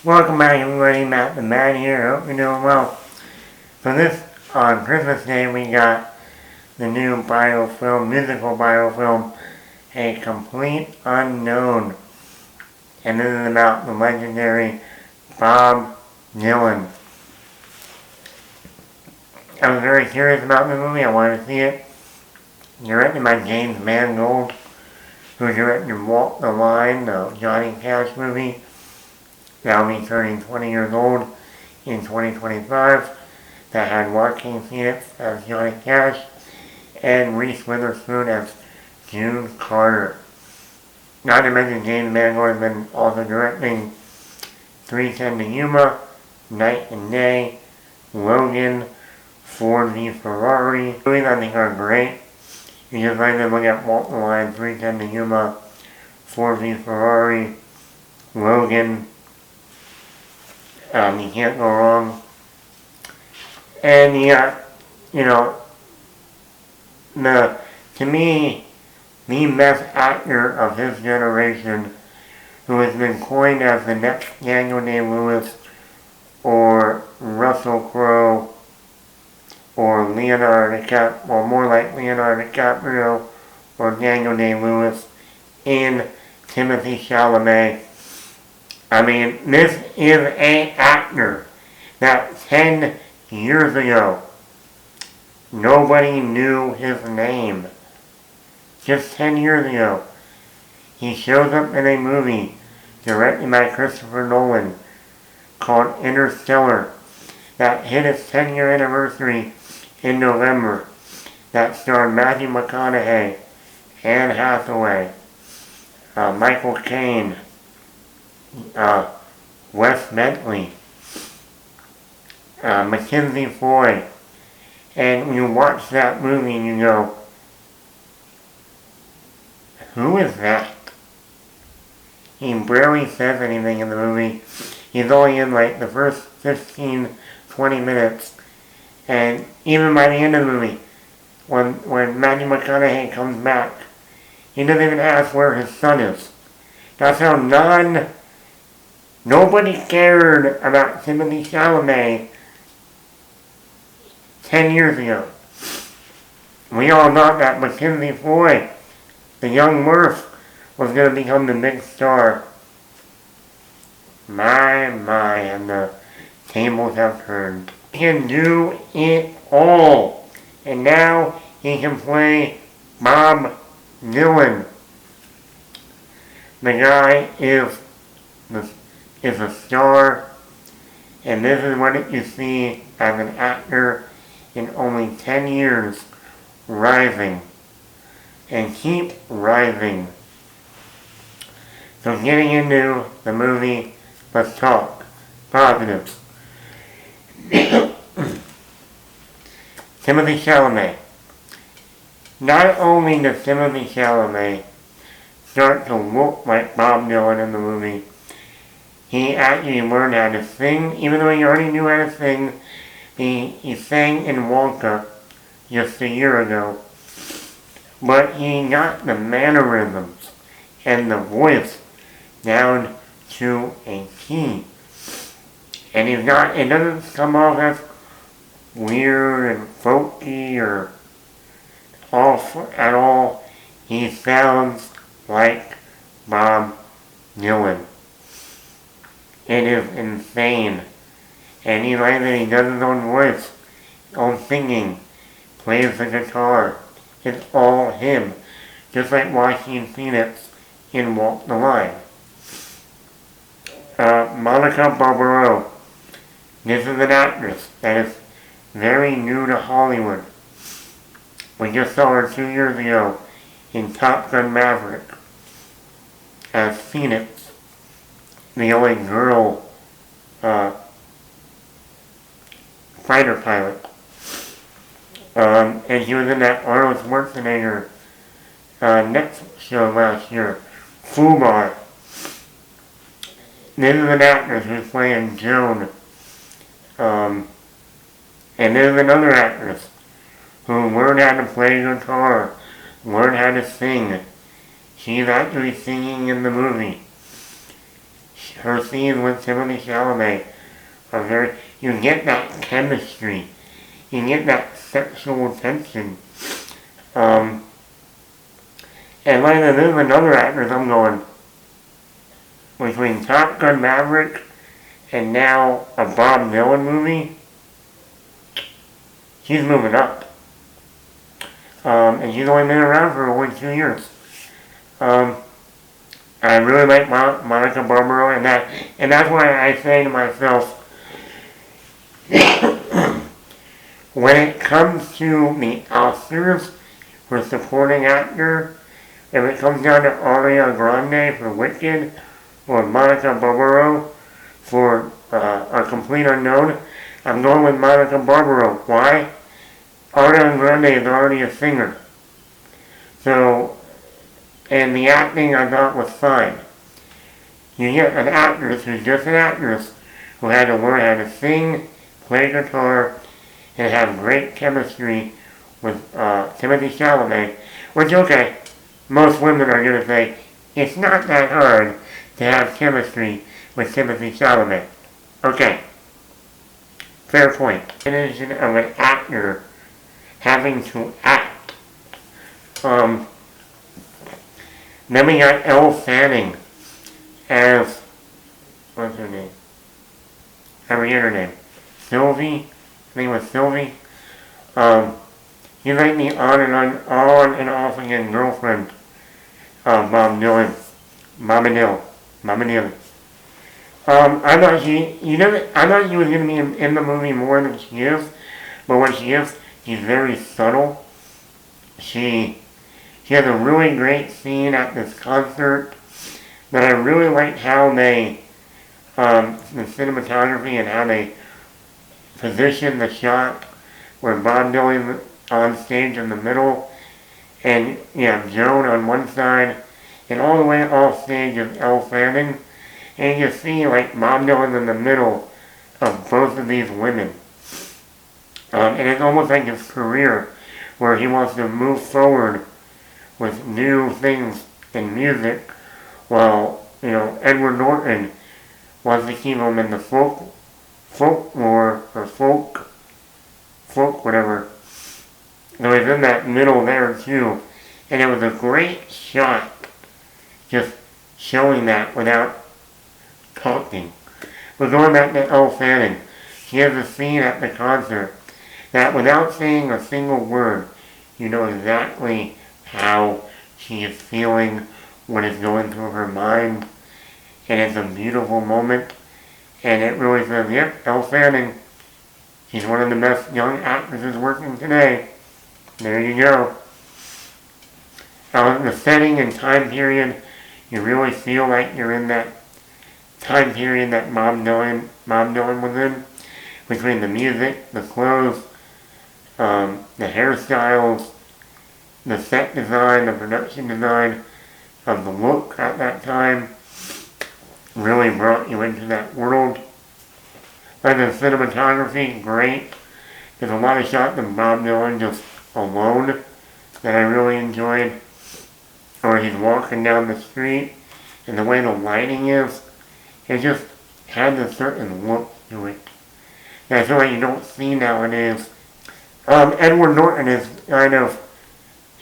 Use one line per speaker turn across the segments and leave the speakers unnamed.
Welcome back everybody, Matt the Man here. Hope you're doing well. So this, on Christmas Day, we got the new musical biofilm, A Complete Unknown. And this is about the legendary Bob Dylan. I was very curious about the movie. I wanted to see it. Directed by James Mangold, who directed Walk the Line, the Johnny Cash movie. Now me turning 20 years old in 2025, that had Joaquin Phoenix as Johnny Cash and Reese Witherspoon as June Carter. Not to mention James Mangold has been also directing 310 to Yuma, Night and Day, Logan, Ford v Ferrari. Movies I think are great. You just like to look at Walk the Line, 310 to Yuma, Ford v Ferrari, Logan. You can't go wrong. And to me, the best actor of his generation, who has been coined as the next Daniel Day-Lewis or Russell Crowe or Leonardo DiCaprio, or more like Leonardo DiCaprio or Daniel Day-Lewis in Timothee Chalamet. I mean, this is an actor that 10 years ago, nobody knew his name. Just 10 years ago, he shows up in a movie directed by Christopher Nolan called Interstellar that hit its 10-year anniversary in November, that starred Matthew McConaughey, Anne Hathaway, Michael Caine, Wes Bentley, Mackenzie Foy, and you watch that movie and you go, who is that? He barely says anything in the movie. He's only in like the first 15, 20 minutes, and even by the end of the movie, when Matthew McConaughey comes back, he doesn't even ask where his son is. That's how nobody cared about Timothee Chalamet 10 years ago. We all thought that Mackenzie Foy, the young Murph, was going to become the big star. My, and the tables have turned. He can do it all. And now he can play Bob Dylan. The guy is a star, and this is what you see as an actor in only 10 years rising, and keep rising. So getting into the movie, let's talk positives. Timothee Chalamet. Not only does Timothee Chalamet start to look like Bob Dylan in the movie, he actually learned how to sing, even though he already knew how to sing. He sang in Wonka just a year ago, but he got the mannerisms and the voice down to a T. And it doesn't come off as weird and folky or at all. He sounds like Bob Dylan. It is insane. And he likes that he does his own voice, his own singing, plays the guitar. It's all him. Just like Joaquin Phoenix in Walk the Line. Monica Barbaro. This is an actress that is very new to Hollywood. We just saw her 2 years ago in Top Gun Maverick as Phoenix, the only girl fighter pilot. And she was in that Arnold Schwarzenegger next show last year, Fubar. This is an actress who's playing Joan. And there's another actress who learned how to play guitar, learned how to sing. She's actually singing in the movie. her scenes with Timothee Chalamet are very, you get that chemistry, you get that sexual tension. And like there's another actress I'm going, between Top Gun Maverick and now a Bob Dylan movie, she's moving up. And she's only been around for only 2 years. I really like Monica Barbaro, and that's why I say to myself, when it comes to the Oscars for supporting actor, if it comes down to Ariana Grande for Wicked or Monica Barbaro for A Complete Unknown, I'm going with Monica Barbaro. Why? Ariana Grande is already a singer. So, and the acting I thought was fine. You get an actress who's just an actress who had to learn how to sing, play guitar, and have great chemistry with Timothee Chalamet, which, okay, most women are going to say, it's not that hard to have chemistry with Timothee Chalamet. Okay, fair point. Definition of an actor having to act. Then we got Elle Fanning as, what's her name? I forget her name. Sylvie? I think it was Sylvie. She's like the on and off again girlfriend of Bob Dylan. Mama Dylan. I thought she was gonna be in the movie more than she is, but when she is, she's very subtle. She has a really great scene at this concert that I really liked how they, the cinematography and how they positioned the shot where Bob Dylan on stage in the middle, and you have Joan on one side, and all the way off stage is Elle Fanning, and you see like Bob Dylan in the middle of both of these women. And it's almost like his career, where he wants to move forward with new things in music, while, Edward Norton wants to keep him in the folklore, or folk, whatever. So he's in that middle there too. And it was a great shot, just showing that without talking. But going back to Elle Fanning, she has a scene at the concert that without saying a single word, you know exactly how she is feeling, what is going through her mind, and it's a beautiful moment, and it really says, yep, Elle Fanning, she's one of the best young actresses working today. There you go. The setting and time period, you really feel like you're in that time period that Bob Dylan was in, between the music, the clothes, the hairstyles, the set design, the production design of the look at that time really brought you into that world. And the cinematography, great. There's a lot of shots of Bob Dylan just alone that I really enjoyed. Or he's walking down the street, and the way the lighting is, it just has a certain look to it that I feel like you don't see nowadays. Edward Norton is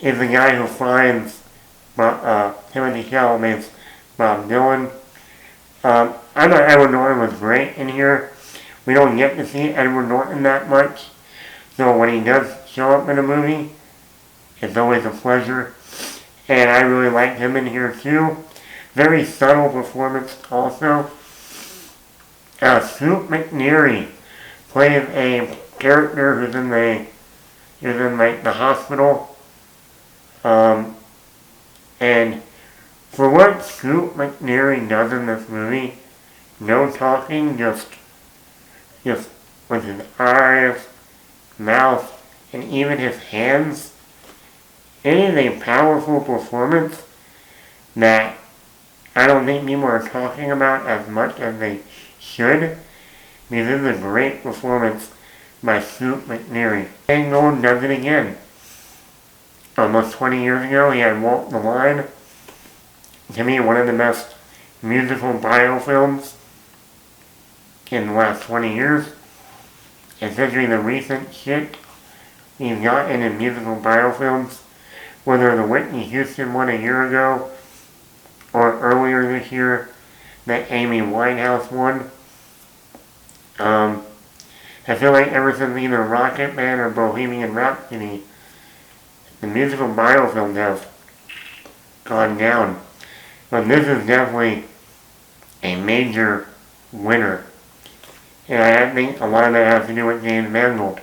the guy who finds Timothee Chalamet's Bob Dylan. I thought Edward Norton was great in here. We don't get to see Edward Norton that much, so when he does show up in a movie, it's always a pleasure. And I really liked him in here too. Very subtle performance also. Sue McNairy plays a character who's in the hospital. And for what Sue McNairy does in this movie, no talking, just with his eyes, mouth, and even his hands, it is a powerful performance that I don't think people are talking about as much as they should. This is a great performance by Sue McNairy. Van Gogh does it again. Almost 20 years ago, he had Walk the Line. To me, one of the best musical biofilms in the last 20 years, especially the recent shit we've gotten in musical biofilms, whether the Whitney Houston one a year ago, or earlier this year, the Amy Winehouse one. I feel like ever since either Rocket Man or Bohemian Rhapsody, the musical biofilms have gone down. But this is definitely a major winner. And I think a lot of that has to do with James Mangold.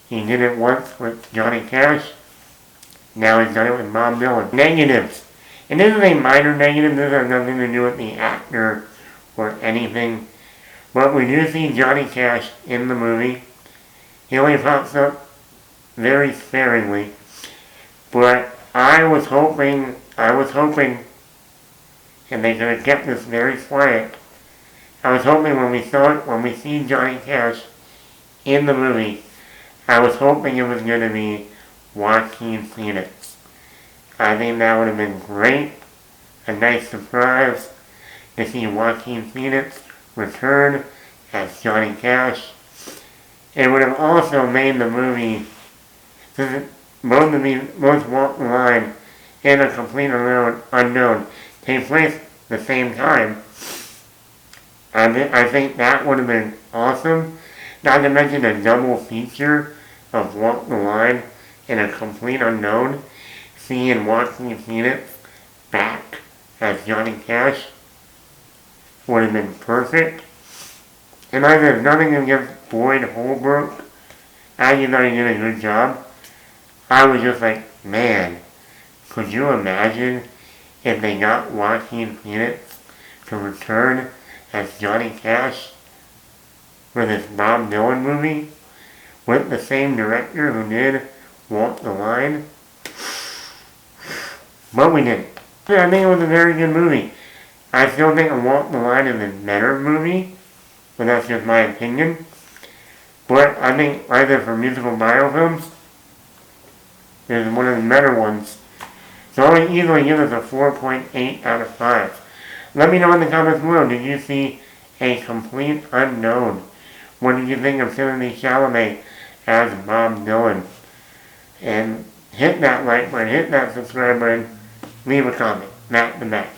He did it once with Johnny Cash. Now he's done it with Bob Dylan. Negatives. And this is a minor negative. This has nothing to do with the actor or anything. But we do see Johnny Cash in the movie. He only pops up very sparingly. But I was hoping, and they could have kept this very quiet. I was hoping when we see Johnny Cash in the movie, I was hoping it was going to be Joaquin Phoenix. I think that would have been great. A nice surprise to see Joaquin Phoenix return as Johnny Cash. It would have also made the movie, both Walk the Line and A Complete Unknown take place at the same time. I think that would have been awesome. Not to mention a double feature of Walk the Line and A Complete Unknown. Seeing Joaquin Phoenix back as Johnny Cash would have been perfect. And I have nothing against Boyd Holbrook. I thought he did a good job. I was just like, man, could you imagine if they got Joaquin Phoenix to return as Johnny Cash for this Bob Dylan movie with the same director who did Walk the Line? But we didn't. I think it was a very good movie. I still think Walk the Line is a better movie, but that's just my opinion. But I think either for musical biofilms, is one of the better ones. So I would easily give this a 4.8 out of 5. Let me know in the comments below, did you see A Complete Unknown? What did you think of Timothee Chalamet as Bob Dylan? And hit that like button, hit that subscribe button, leave a comment. Matt the Mac.